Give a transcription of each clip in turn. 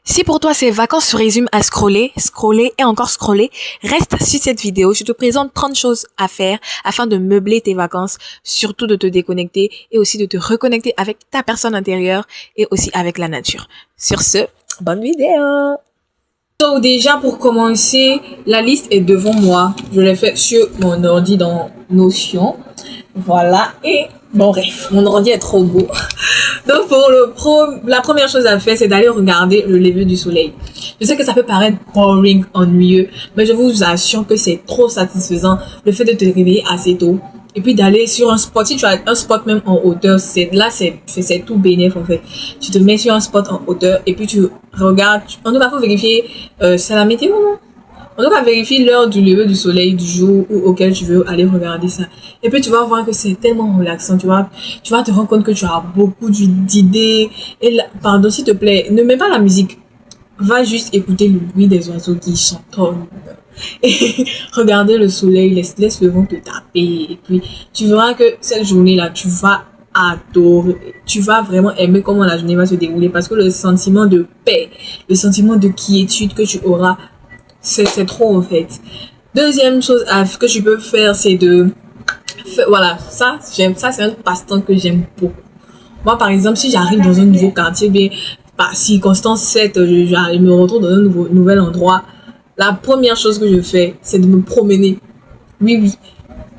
Si pour toi ces vacances se résument à scroller, scroller et encore scroller, reste sur cette vidéo. Je te présente 30 choses à faire afin de meubler tes vacances, surtout de te déconnecter et aussi de te reconnecter avec ta personne intérieure et aussi avec la nature. Sur ce, bonne vidéo! Donc déjà pour commencer, la liste est devant moi. Je l'ai fait sur mon ordi dans Notion. Voilà. Et bon bref, mon ordi est trop beau. Donc la première chose à faire, c'est d'aller regarder le lever du soleil. Je sais que ça peut paraître boring, ennuyeux, mais je vous assure que c'est trop satisfaisant le fait de te réveiller assez tôt. Et puis d'aller sur un spot, si tu as un spot même en hauteur, c'est tout bénéf en fait. Tu te mets sur un spot en hauteur et puis tu regardes, en tout cas faut vérifier, c'est la météo non? En tout cas vérifie l'heure du lever du soleil du jour auquel tu veux aller regarder ça. Et puis tu vas voir que c'est tellement relaxant, tu vas te rendre compte que tu as beaucoup d'idées. Et là, pardon s'il te plaît, ne mets pas la musique. Va juste écouter le bruit des oiseaux qui chantent. Et regarder le soleil, laisse le vent te taper. Et puis, tu verras que cette journée-là, tu vas adorer. Tu vas vraiment aimer comment la journée va se dérouler parce que le sentiment de paix, le sentiment de quiétude que tu auras, c'est trop en fait. Deuxième chose que tu peux faire, c'est voilà, ça, c'est un passe-temps que j'aime beaucoup. Moi, par exemple, si j'arrive dans un nouveau quartier, bien, par circonstance faite, je me retrouve dans un nouvel endroit. La première chose que je fais, c'est de me promener. Oui.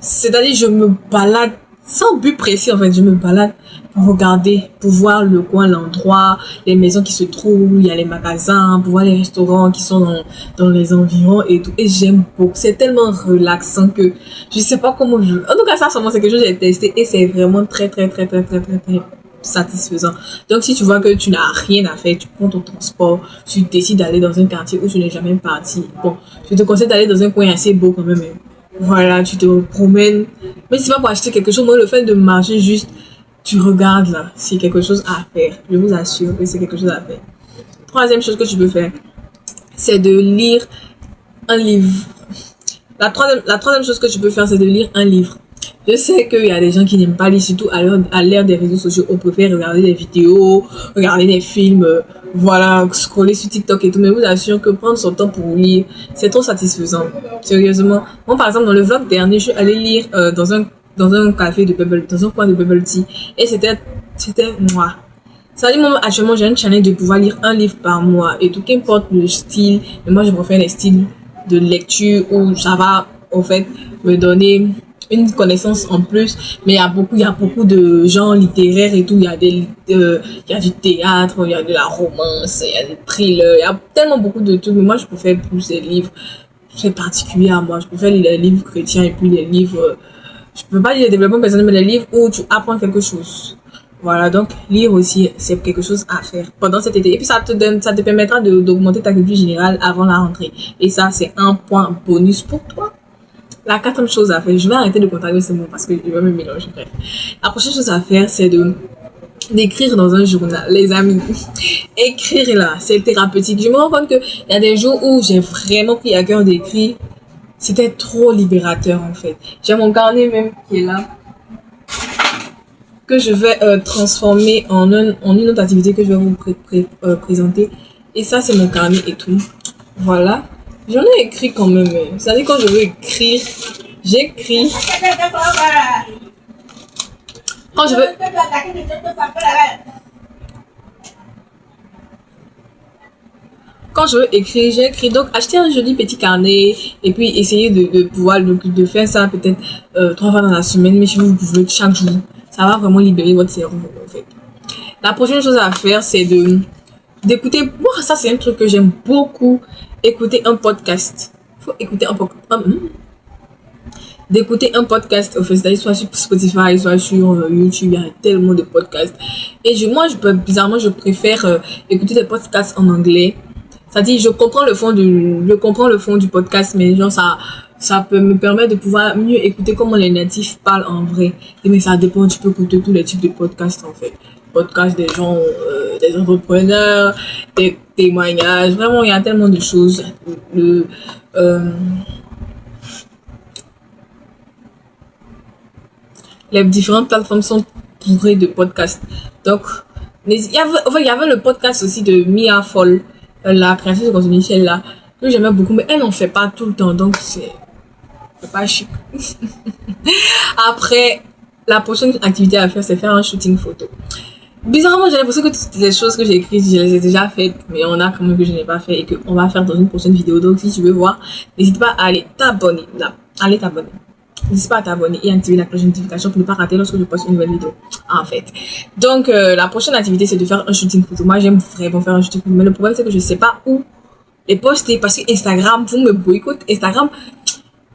C'est-à-dire, je me balade sans but précis, en fait. Je me balade pour regarder, pour voir le coin, l'endroit, les maisons qui se trouvent, il y a les magasins, pour voir les restaurants qui sont dans les environs et tout. Et j'aime beaucoup. C'est tellement relaxant que je sais pas comment en tout cas, ça, c'est quelque chose que j'ai testé et c'est vraiment très satisfaisant. Donc si tu vois que tu n'as rien à faire, tu prends ton transport, tu décides d'aller dans un quartier où tu n'es jamais parti. Bon, je te conseille d'aller dans un coin assez beau quand même. Voilà, tu te promènes. Mais c'est pas pour acheter quelque chose, moi le fait de marcher juste, tu regardes là, c'est quelque chose à faire. Je vous assure que c'est quelque chose à faire. Troisième chose que tu peux faire, c'est de lire un livre. La troisième chose que tu peux faire, c'est de lire un livre. Je sais qu'il y a des gens qui n'aiment pas lire, surtout à l'ère des réseaux sociaux. On préfère regarder des vidéos, regarder des films, voilà, scroller sur TikTok et tout. Mais je vous assure que prendre son temps pour lire, c'est trop satisfaisant. Sérieusement. Moi, par exemple, dans le vlog dernier, je suis allée lire dans un café dans un coin de bubble tea. Et c'était moi. Ça veut dire, moi, actuellement, j'ai un challenge de pouvoir lire un livre par mois. Et tout, qu'importe le style. Mais moi, je préfère les styles de lecture où ça va, en fait, me donner une connaissance en plus, mais il y a beaucoup de genres littéraires et tout. Il y a du théâtre, il y a de la romance, il y a des thrillers, il y a tellement beaucoup de trucs. Mais moi, je préfère plus les livres. C'est particulier à moi. Je préfère lire les livres chrétiens et puis les livres. Je peux pas lire le développement personnel, mais les livres où tu apprends quelque chose. Voilà, donc lire aussi, c'est quelque chose à faire pendant cet été. Et puis ça te permettra d'augmenter ta culture générale avant la rentrée. Et ça, c'est un point bonus pour toi. La quatrième chose à faire, je vais arrêter de contrarier ce mot parce que je vais me mélanger. Bref. La prochaine chose à faire, c'est d'écrire dans un journal, les amis. Écrire là, c'est thérapeutique. Je me rends compte qu'il y a des jours où j'ai vraiment pris à cœur d'écrire. C'était trop libérateur en fait. J'ai mon carnet même qui est là, que je vais transformer en une autre activité que je vais vous présenter. Et ça, c'est mon carnet et tout. Voilà. J'en ai écrit quand même. C'est-à-dire quand je veux écrire, j'écris. Quand je veux... Quand je veux écrire, j'écris. Donc, acheter un joli petit carnet et puis essayer de pouvoir de faire ça peut-être 3 fois dans la semaine. Mais si vous pouvez chaque jour, ça va vraiment libérer votre cerveau en fait. La prochaine chose à faire, c'est d'écouter. Moi, ça c'est un truc que j'aime beaucoup. Écouter un podcast. Il faut écouter un podcast. D'écouter un podcast, au fait, c'est-à-dire soit sur Spotify, soit sur YouTube, il y a tellement de podcasts. Et bizarrement, je préfère écouter des podcasts en anglais. C'est-à-dire, je comprends le fond du podcast, mais genre, ça peut me permettre de pouvoir mieux écouter comment les natifs parlent en vrai. Mais ça dépend, tu peux écouter tous les types de podcasts, en fait. Podcasts des gens, des entrepreneurs, des témoignages. Vraiment, il y a tellement de choses. Les différentes plateformes sont bourrées de podcasts. Donc, il y avait le podcast aussi de Mia Fall. la créatrice de contenu, celle-là, que j'aimais beaucoup, mais elle n'en fait pas tout le temps, donc c'est pas chic. Après, la prochaine activité à faire, c'est faire un shooting photo. Bizarrement, j'ai l'impression que toutes les choses que j'ai écrites, je les ai déjà faites, mais on a quand même que je n'ai pas fait et qu'on va faire dans une prochaine vidéo. Donc, si tu veux voir, n'hésite pas à aller t'abonner. Là, allez t'abonner. N'hésite pas à t'abonner et activer la cloche de notification pour ne pas rater lorsque je poste une nouvelle vidéo. En fait. Donc, la prochaine activité, c'est de faire un shooting photo. Moi, j'aime vraiment faire un shooting photo, mais le problème, c'est que je sais pas où les poster parce que Instagram, vous me boycottez. Instagram,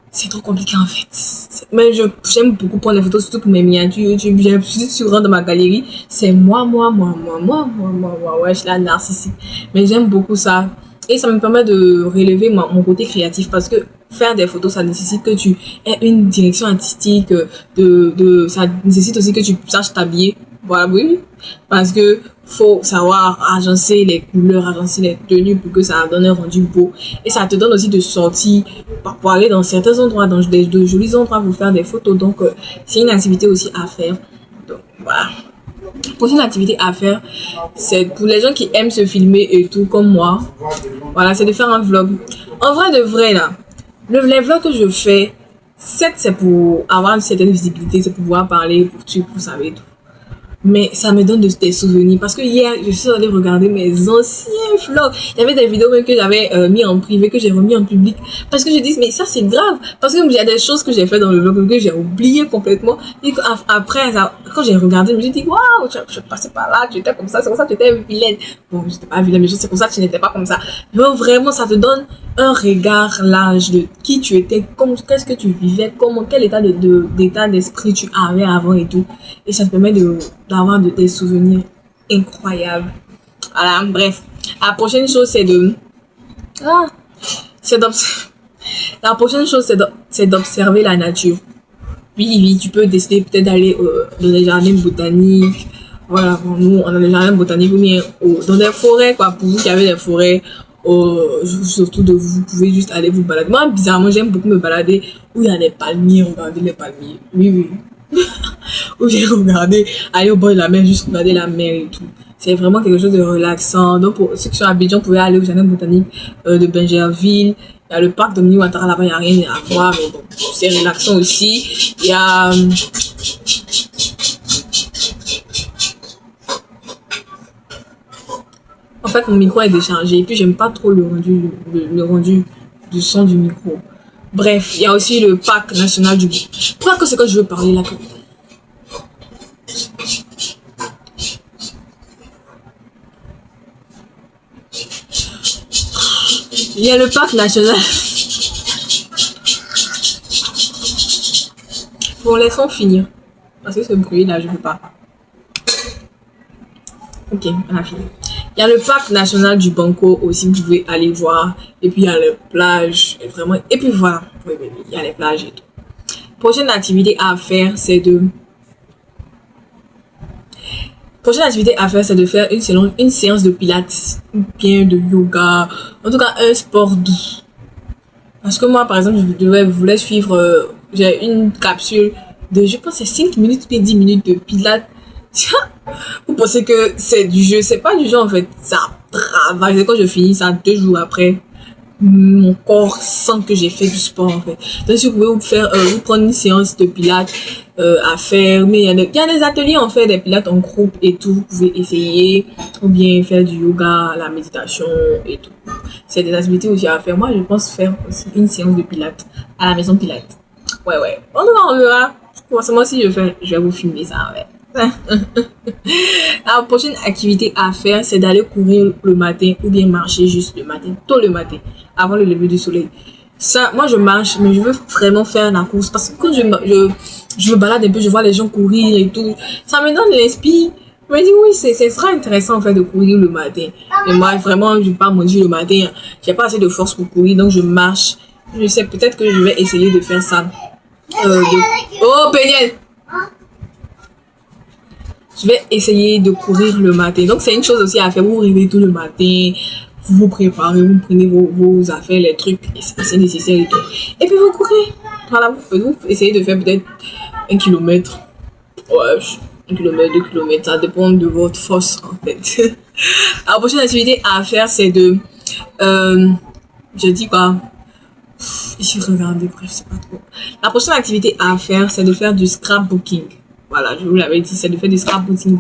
c'est trop compliqué en fait. Mais j'aime beaucoup prendre des photos, surtout pour mes miniatures YouTube. J'ai plus souvent dans ma galerie. C'est moi. Ouais, je suis la narcissique. Mais j'aime beaucoup ça. Et ça me permet de relever mon côté créatif parce que faire des photos, ça nécessite que tu aies une direction artistique. Ça nécessite aussi que tu saches t'habiller. Voilà, oui. Parce que faut savoir agencer les couleurs, agencer les tenues pour que ça donne un rendu beau. Et ça te donne aussi de sortir pour aller dans certains endroits, dans de jolis endroits pour faire des photos. Donc, c'est une activité aussi à faire. Donc, voilà. Prochaine activité à faire, c'est pour les gens qui aiment se filmer et tout, comme moi. Voilà, c'est de faire un vlog. En vrai de vrai, là, les vlogs que je fais, c'est pour avoir une certaine visibilité, c'est pour pouvoir parler, pour savoir tout. Mais ça me donne des souvenirs parce que hier je suis allée regarder mes anciens vlogs. Il y avait des vidéos même que j'avais mis en privé, que j'ai remis en public parce que je dis mais ça c'est grave parce que il y a des choses que j'ai fait dans le vlog que j'ai oublié complètement et après quand j'ai regardé je me suis dit waouh, je passais par là, tu étais comme ça, c'est comme ça que tu étais vilaine. Bon, j'étais pas vilaine mais c'est pour ça que tu n'étais pas comme ça. Mais vraiment ça te donne un regard large de qui tu étais, qu'est-ce que tu vivais, quel état d'état d'esprit tu avais avant et tout, et ça te permet d'avoir des souvenirs incroyables. Voilà, bref. La prochaine chose, c'est la prochaine chose, c'est d'observer la nature. Oui, tu peux décider peut-être d'aller dans les jardins botaniques. Voilà, bon, nous, on a des jardins botaniques ou bien dans des forêts, quoi. Pour vous qui avez des forêts, surtout vous pouvez juste aller vous balader. Moi, bizarrement, j'aime beaucoup me balader où il y a des palmiers, regarder les palmiers. Oui. Ou bien regarder, aller au bord de la mer, juste regarder la mer et tout. C'est vraiment quelque chose de relaxant. Donc, pour ceux qui sont à Abidjan, vous pouvez aller au jardin botanique de Bingerville. Il y a le parc de Mini Ouattara là-bas, il n'y a rien à voir, mais bon, c'est relaxant aussi. Il y a. En fait, mon micro est déchargé et puis j'aime pas trop le rendu du son du micro. Bref, il y a aussi le parc national du... Pourquoi que c'est que je veux parler là? Il y a le parc national. Bon, laissons finir. Parce que ce bruit là, je veux pas. Ok, on a fini. Il y a le parc national du Banco aussi, vous pouvez aller voir. Et puis il y a les plages. Et vraiment. Et puis voilà. Oui, il y a les plages et tout. Prochaine activité à faire, c'est de faire une séance de pilates, ou bien de yoga, en tout cas un sport doux. Parce que moi, par exemple, je voulais suivre, j'ai une capsule de, je pense, c'est 5 minutes, puis 10 minutes de pilates. Vous pensez que c'est du jeu? C'est pas du jeu en fait, ça travaille. Quand je finis ça 2 jours après, mon corps sent que j'ai fait du sport en fait. Donc si vous pouvez vous prendre une séance de pilates à faire, mais il y a des ateliers en fait, des pilates en groupe et tout, vous pouvez essayer, ou bien faire du yoga, la méditation et tout. C'est des activités aussi à faire. Moi je pense faire aussi une séance de pilates à la maison pilates. Ouais, on verra. Moi si je vais vous filmer ça, ouais. La prochaine activité à faire, c'est d'aller courir le matin ou bien marcher juste le matin, tôt le matin, avant le lever du soleil. Ça, moi je marche, mais je veux vraiment faire la course parce que quand je me balade un peu, je vois les gens courir et tout, ça me donne l'esprit. Je me dis oui, ce sera intéressant en fait de courir le matin. Mais moi vraiment, je ne vais pas manger le matin, j'ai pas assez de force pour courir, donc je marche. Je sais peut-être que je vais essayer de faire ça. Oh Péniel! Je vais essayer de courir le matin. Donc, c'est une chose aussi à faire. Vous réveillez tout le matin, vous vous préparez, vous prenez vos affaires, les trucs, c'est nécessaire et tout. Et puis, vous courez. Voilà, vous essayez de faire peut-être 1 kilomètre. Ouais, 1 kilomètre, 2 kilomètres. Ça dépend de votre force, en fait. La prochaine activité à faire, c'est de Je dis quoi? J'ai regardé, bref, c'est pas trop. La prochaine activité à faire, c'est de faire du scrapbooking. Voilà, je vous l'avais dit, c'est de faire du scrapbooking.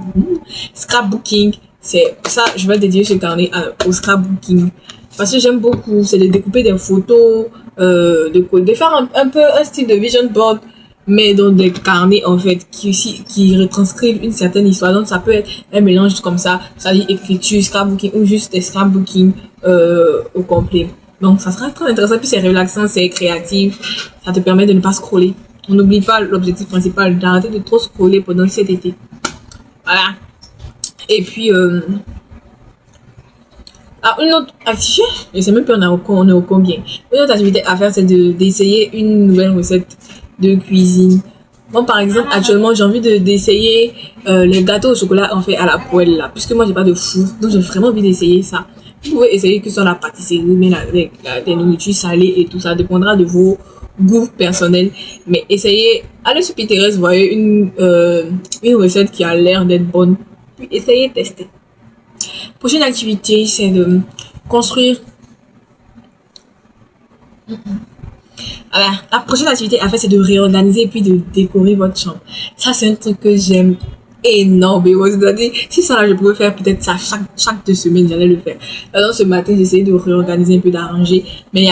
Scrapbooking, c'est ça, je vais dédier ce carnet au scrapbooking. Parce que j'aime beaucoup, c'est de découper des photos, de faire un peu un style de vision board, mais dans des carnets en fait, qui retranscrivent une certaine histoire. Donc ça peut être un mélange comme ça, c'est-à-dire écriture, scrapbooking ou juste des scrapbooking au complet. Donc ça sera très intéressant, puis c'est relaxant, c'est créatif, ça te permet de ne pas scroller. On n'oublie pas l'objectif principal, d'arrêter de trop scroller pendant cet été. Voilà. Et puis, une autre activité, je sais même plus on est au combien. Une autre activité à faire, c'est d'essayer une nouvelle recette de cuisine. Bon, par exemple, actuellement, j'ai envie d'essayer les gâteaux au chocolat en fait à la poêle là, puisque moi j'ai pas de four, donc j'ai vraiment envie d'essayer ça. Vous pouvez essayer que ce soit la pâtisserie, mais des nourritures salées et tout ça dépendra de vos goûts personnels. Mais essayez, allez sur Pinterest, voyez une recette qui a l'air d'être bonne, puis essayez, tester. Prochaine activité, c'est de construire. Voilà, la prochaine activité à faire, c'est de réorganiser et puis de décorer votre chambre. Ça, c'est un truc que j'aime énormément. C'est-à-dire, si ça, je pouvais faire peut-être ça chaque 2 semaines, j'allais le faire. Alors, ce matin, j'ai essayé de réorganiser un peu, d'arranger. Mais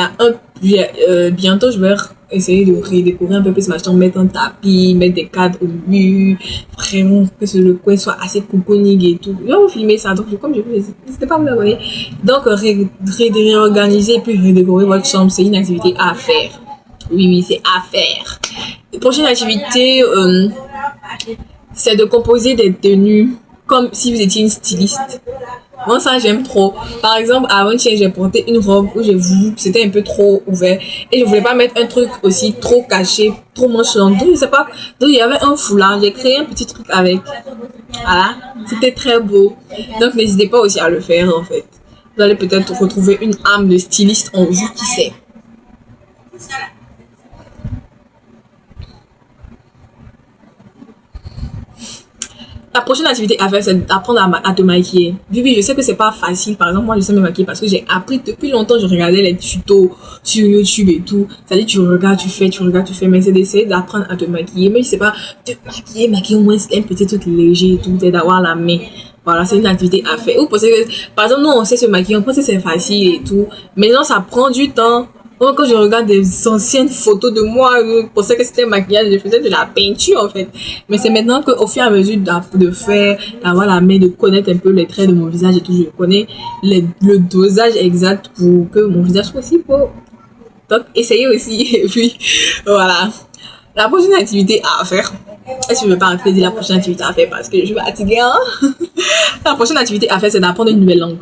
il y a bientôt, je vais essayer de redécorer un peu plus ma chambre, mettre un tapis, mettre des cadres au mur, vraiment que le coin soit assez cocooning et tout. Je vais vous filmer ça, donc comme je vous l'ai dit, n'hésitez pas à vous abonner. Donc, réorganiser et puis redécorer votre chambre, c'est une activité à faire. Oui, c'est à faire. Prochaine activité, c'est de composer des tenues comme si vous étiez une styliste. Moi, ça, j'aime trop. Par exemple, avant-hier, j'ai porté une robe où j'ai voulu que c'était un peu trop ouvert. Et je voulais pas mettre un truc aussi trop caché, trop manche longue. Donc, je sais pas. Donc, il y avait un foulard. J'ai créé un petit truc avec. Voilà. C'était très beau. Donc, n'hésitez pas aussi à le faire, en fait. Vous allez peut-être retrouver une âme de styliste en vous, qui sait. La prochaine activité à faire, c'est d'apprendre à te maquiller. Oui, je sais que c'est pas facile. Par exemple, moi, je sais me maquiller parce que j'ai appris depuis longtemps. Je regardais les tutos sur YouTube et tout. C'est-à-dire, tu regardes, tu fais. Mais c'est d'essayer d'apprendre à te maquiller. Mais je sais pas, te maquiller au moins, c'est un petit truc léger et tout. C'est d'avoir la main. Voilà, c'est une activité à faire. Ou pensez que, par exemple, nous, on sait se maquiller. On pense que c'est facile et tout. Mais non, ça prend du temps. Quand je regarde des anciennes photos de moi, je pensais que c'était un maquillage, je faisais de la peinture en fait. Mais c'est maintenant qu'au fur et à mesure de faire, d'avoir la main, de connaître un peu les traits de mon visage et tout, je connais le dosage exact pour que mon visage soit aussi beau. Donc, essayez aussi. Et puis, voilà. La prochaine activité à faire. Est-ce que je ne vais pas dire la prochaine activité à faire parce que je suis fatiguée, hein? La prochaine activité à faire, c'est d'apprendre une nouvelle langue.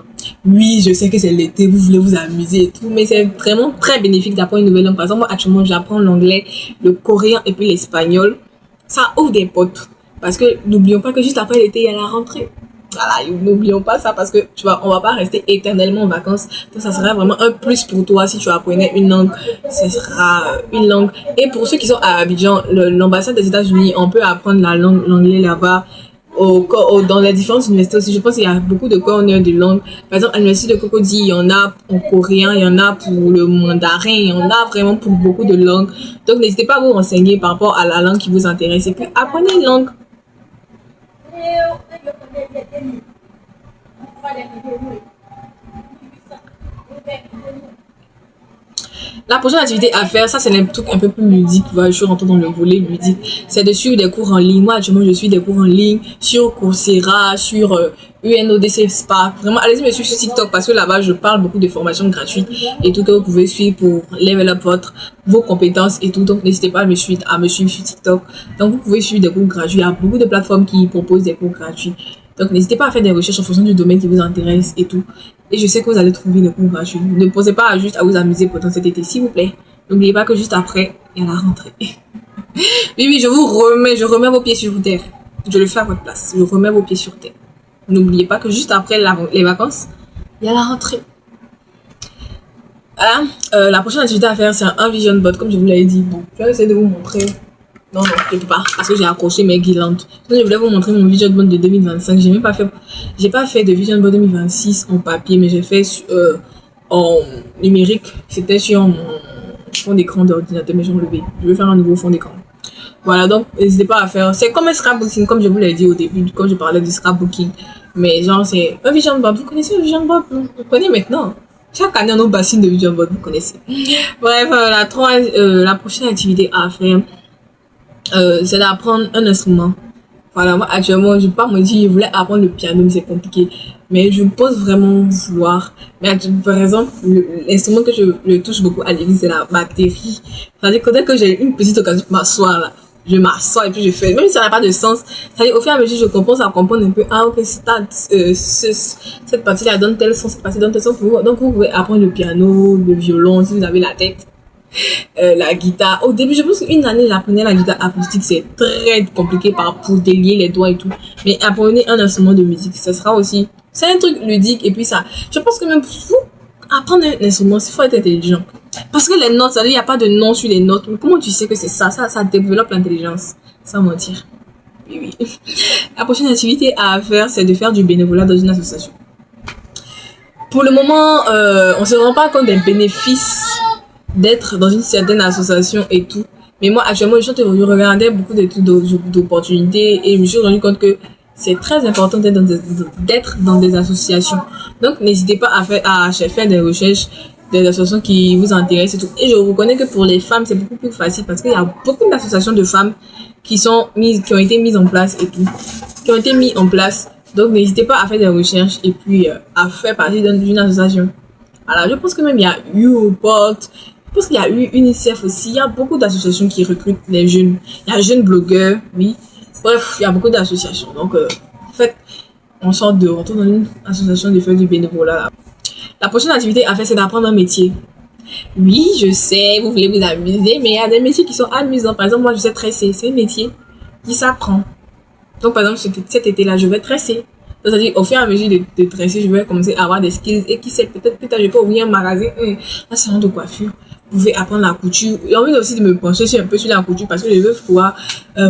Oui, je sais que c'est l'été, vous voulez vous amuser et tout, mais c'est vraiment très bénéfique d'apprendre une nouvelle langue. Par exemple, moi, actuellement, j'apprends l'anglais, le coréen et puis l'espagnol. Ça ouvre des portes. Parce que n'oublions pas que juste après l'été, il y a la rentrée. Voilà, n'oublions pas ça parce que tu vois, on va pas rester éternellement en vacances. Donc, ça sera vraiment un plus pour toi si tu apprenais une langue. Ce sera une langue. Et pour ceux qui sont à Abidjan, l'ambassade des États-Unis, on peut apprendre l'anglais là-bas. Dans les différentes universités aussi, je pense qu'il y a beaucoup de corners de langue. Par exemple, à l'université de Cocody, il y en a en coréen, il y en a pour le mandarin, il y en a vraiment pour beaucoup de langues. Donc, n'hésitez pas à vous renseigner par rapport à la langue qui vous intéresse et puis apprenez une langue. La prochaine activité à faire, ça c'est un truc un peu plus ludique, voilà, je suis rentrée dans le volet ludique, c'est de suivre des cours en ligne. Moi actuellement je suis des cours en ligne sur Coursera, sur UNODC Spark. Vraiment, allez-y me suivre sur TikTok parce que là-bas je parle beaucoup de formations gratuites et tout que vous pouvez suivre pour level up vos compétences et tout. Donc n'hésitez pas à me suivre sur TikTok. Donc vous pouvez suivre des cours gratuits, il y a beaucoup de plateformes qui proposent des cours gratuits. Donc n'hésitez pas à faire des recherches en fonction du domaine qui vous intéresse et tout. Et je sais que vous allez trouver des cours gratuits. Ne pensez pas juste à vous amuser pendant cet été, s'il vous plaît. N'oubliez pas que juste après, il y a la rentrée. Oui, je remets vos pieds sur terre. Je le fais à votre place. Je remets vos pieds sur terre. N'oubliez pas que juste après les vacances, il y a la rentrée. Voilà. La prochaine activité à faire, c'est un vision board, comme je vous l'avais dit. Bon, je vais essayer de vous montrer. Non, je ne peux pas, parce que j'ai accroché mes guirlandes. Donc, je voulais vous montrer mon vision board de 2025. J'ai pas fait de vision board 2026 en papier, mais j'ai fait en numérique. C'était sur mon fond d'écran d'ordinateur, mais j'ai enlevé. Je vais faire un nouveau fond d'écran. Voilà, donc n'hésitez pas à faire. C'est comme un scrapbooking, comme je vous l'ai dit au début, quand je parlais du scrapbooking. Mais genre, c'est un vision board. Vous connaissez le vision board? Vous connaissez maintenant. Chaque année, on a une bassine de vision board, vous connaissez. Bref, la prochaine activité à faire, c'est d'apprendre un instrument. Voilà, moi actuellement, je ne vais pas me dire, je voulais apprendre le piano, mais c'est compliqué. Mais je pense vraiment vouloir. Mais par exemple, l'instrument que je touche beaucoup à l'église, c'est la batterie. C'est-à-dire que dès que j'ai une petite occasion de m'asseoir là, je m'assois et puis je fais. Même si ça n'a pas de sens, c'est-à-dire au fur et à mesure, je commence à comprendre un peu. Ah, ok, cette partie-là donne tel son, cette partie donne tel son. Donc, vous pouvez apprendre le piano, le violon, si vous avez la tête. La guitare. Au début, je pense qu'une année, j'apprenais la guitare acoustique. C'est très compliqué pour délier les doigts et tout. Mais apprenez un instrument de musique, ça sera aussi. C'est un truc ludique. Et puis ça, je pense que même pour apprendre un instrument, il faut être intelligent. Parce que les notes, ça veut dire il n'y a pas de nom sur les notes. Mais comment tu sais que c'est ça? Ça développe l'intelligence. Sans mentir. Oui, oui. La prochaine activité à faire, c'est de faire du bénévolat dans une association. Pour le moment, on ne se rend pas compte des bénéfices d'être dans une certaine association et tout. Mais moi, actuellement, je regardais beaucoup d'opportunités et je me suis rendu compte que c'est très important d'être dans des associations. Donc, n'hésitez pas à faire des recherches, des associations qui vous intéressent et tout. Et je reconnais que pour les femmes, c'est beaucoup plus facile parce qu'il y a beaucoup d'associations de femmes qui ont été mises en place et tout. Qui ont été mises en place. Donc, n'hésitez pas à faire des recherches et puis à faire partie d'une association. Voilà, je pense que même il y a YouPort. Je pense qu'il y a eu UNICEF aussi. Il y a beaucoup d'associations qui recrutent les jeunes. Il y a jeunes blogueurs, oui. Bref, il y a beaucoup d'associations. Donc, en fait, on retourne dans une association de faire du bénévolat. La prochaine activité à faire, c'est d'apprendre un métier. Oui, je sais, vous voulez vous amuser, mais il y a des métiers qui sont amusants. Par exemple, moi, je sais tresser. C'est un métier qui s'apprend. Donc, par exemple, cet été-là, je vais tresser. C'est-à-dire, au fur et à mesure de tresser, je vais commencer à avoir des skills. Et qui sait, peut-être plus tard, je peux ouvrir un magasin, un salon de coiffure. Vous pouvez apprendre la couture. J'ai envie aussi de me pencher un peu sur la couture parce que je veux pouvoir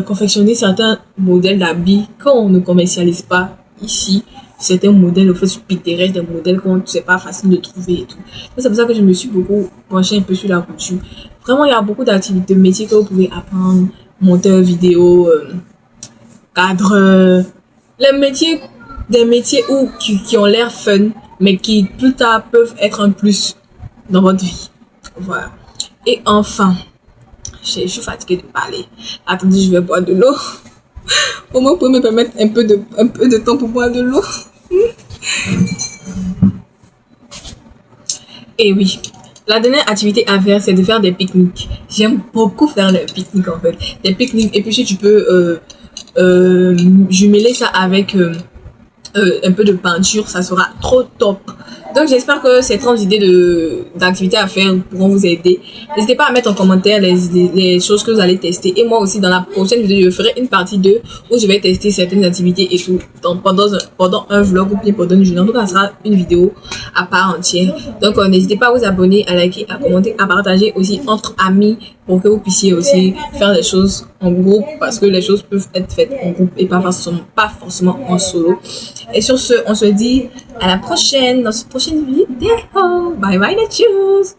confectionner certains modèles d'habits quand on ne commercialise pas ici. Certains modèles, au fait, sur Pinterest, des modèles qu'on c'est pas facile de trouver et tout. C'est pour ça que je me suis beaucoup penchée un peu sur la couture. Vraiment, il y a beaucoup d'activités, de métiers que vous pouvez apprendre. Monteur vidéo, cadreur. Des métiers qui ont l'air fun, mais qui plus tard peuvent être un plus dans votre vie. Voilà. Et enfin, je suis fatiguée de parler. Attendez, je vais boire de l'eau. Au moins, vous pouvez me permettre un peu de temps pour boire de l'eau. Et oui, la dernière activité à faire, c'est de faire des pique-niques. J'aime beaucoup faire des pique-niques en fait. Des pique-niques. Et puis si tu peux jumeler ça avec un peu de peinture, ça sera trop top. Donc j'espère que ces 30 idées d'activités à faire pourront vous aider. N'hésitez pas à mettre en commentaire les choses que vous allez tester. Et moi aussi, dans la prochaine vidéo, je ferai une partie 2 où je vais tester certaines activités et tout pendant un vlog ou bien pendant une journée. En tout cas, ça sera une vidéo à part entière. Donc n'hésitez pas à vous abonner, à liker, à commenter, à partager aussi entre amis pour que vous puissiez aussi faire des choses en groupe parce que les choses peuvent être faites en groupe et pas forcément en solo. Et sur ce, on se dit à la prochaine dans cette prochaine vidéo. Bye bye les tchuss.